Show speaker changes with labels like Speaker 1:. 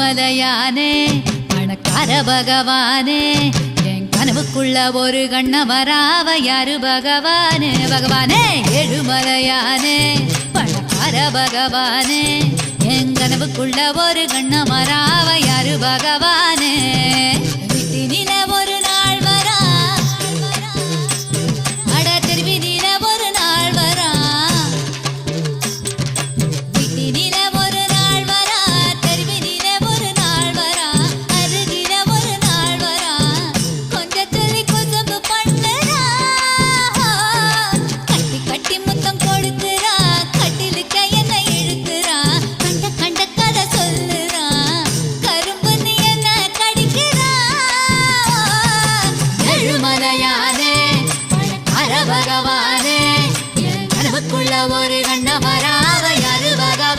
Speaker 1: ஏழுமலையானே பணக்கார பகவானே என் கனவுக்குள்ள ஒரு கண்ணமராவ யாரு பகவானே பகவானே ஏழுமலையானே பணக்கார பகவானே என் கனவுக்குள்ள ஒரு கண்ணமராவ யாரு பகவானே